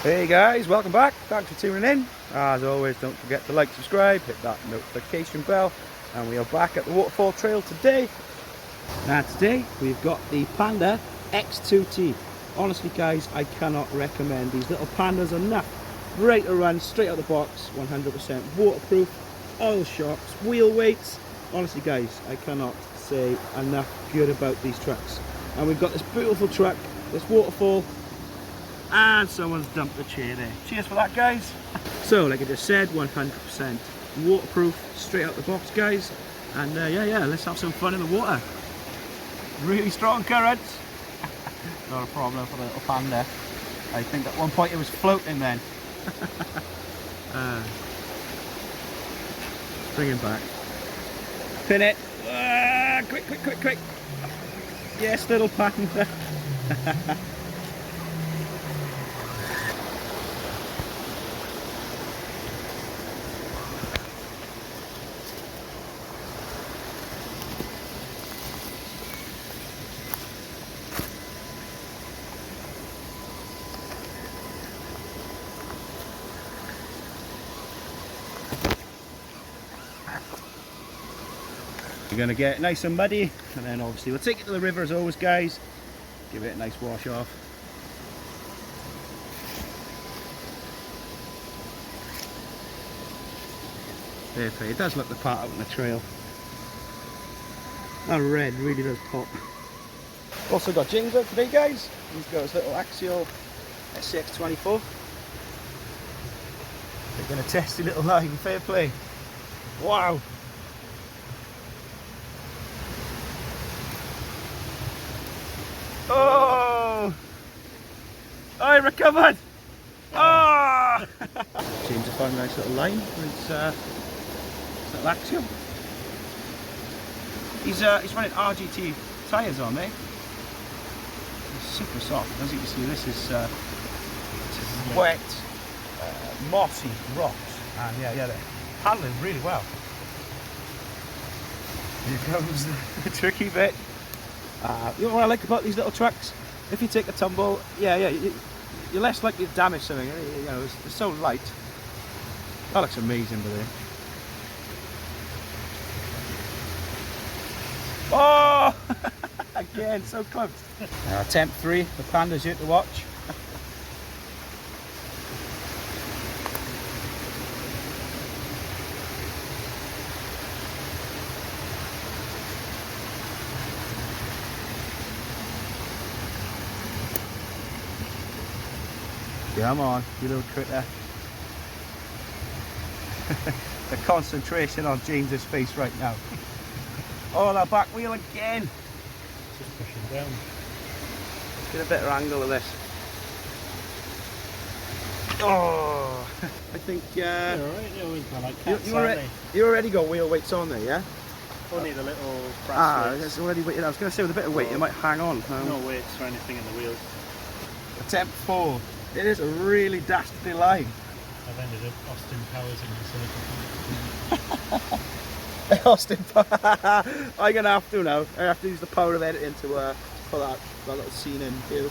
Hey guys, welcome back. Thanks for tuning in. As always, don't forget to like, subscribe, hit that notification bell. And we are back at the waterfall trail today. Now today we've got the Panda X2T. Honestly guys, I cannot recommend these little Pandas enough. Great to run, straight out the box, 100% waterproof, oil shocks, wheel weights. Honestly guys, I cannot say enough good about these trucks. And we've got this beautiful truck, this waterfall, and someone's dumped the chair there. Cheers for that guys. So like I just said, 100% waterproof, straight out the box guys. And yeah, let's have some fun in the water. Really strong currents. Not a problem for the little Panda. I think at one point it was floating then. Bring him back. Pin it. Quick. Yes, little Panda. You're going to get nice and muddy, and then obviously we'll take it to the river as always guys, give it a nice wash off. It does look the part out in the trail. That red really does pop. Also got James out today guys, he's got his little Axial SCX 24. They're going to test a little line, fair play. Wow! Oh! I recovered! Oh! James have found a nice little line with his little Axial. He's running RGT tyres on there. It's super soft. As you can see, this is wet, mossy rocks, and yeah, they're handling really well. Here comes the tricky bit. You know what I like about these little trucks? If you take a tumble, you're less likely to damage something. You know, it's so light. That looks amazing today. Oh! Again, so close. Attempt 3, the Panda's here to watch. Come on, you little critter. The concentration on James's face right now. Oh, that back wheel again. Just pushing down. Let's get a better angle of this. Oh, I think You're alright, you already got wheel weights on there, yeah? We'll need a little brass weights. It's already weighted. I was going to say with a bit of weight, it might hang on. No weights or anything in the wheels. Attempt 4. It is a really dastardly line. I've ended up Austin Powers in the silicon. Austin, I'm going to have to now. I have to use the power of editing to put that little scene in too.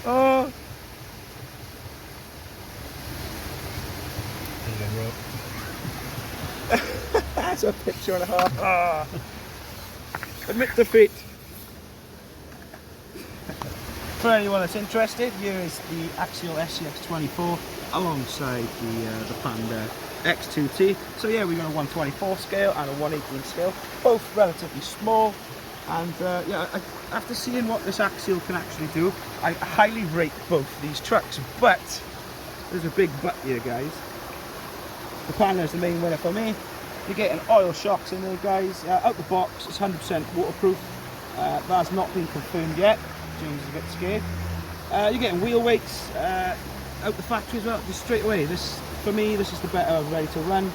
Oh! That's a picture and a half. Admit defeat. For anyone that's interested, here is the Axial SCX 24 alongside the Panda X2T. So yeah, we've got a 124 scale and a 118 scale, both relatively small. And yeah, after seeing what this Axial can actually do, I highly rate both these trucks. But there's a big but here, guys. The Panda is the main winner for me. You're getting oil shocks in there, guys. Out the box, it's 100% waterproof. That's not been confirmed yet. James is a bit scared. You're getting wheel weights out the factory as well, just straight away. This, for me, this is the better ready to run.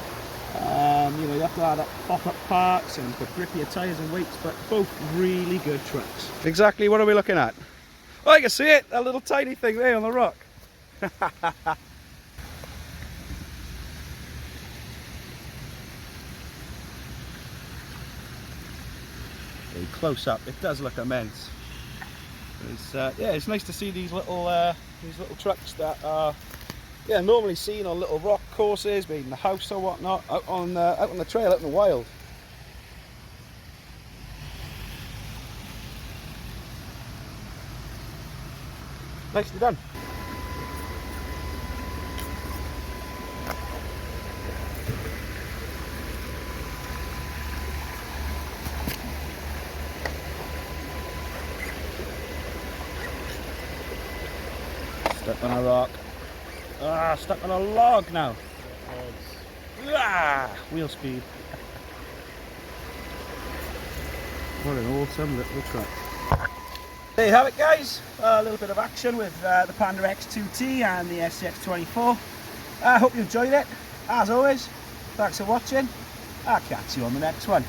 You know, you have to add up pop-up parts and put grippier tyres and weights, but both really good trucks. Exactly, what are we looking at? Oh, I can see it, that little tiny thing there on the rock. Close up, it does look immense. It's, yeah, it's nice to see these little trucks that are normally seen on little rock courses, maybe in the house or whatnot, out on the trail, out in the wild. Nicely done. Stuck on a rock. Ah, stuck on a log now. Ah, wheel speed. What an awesome little truck. There you have it, guys. A little bit of action with the Panda X2T and the SCX24. I hope you enjoyed it. As always, thanks for watching. I'll catch you on the next one.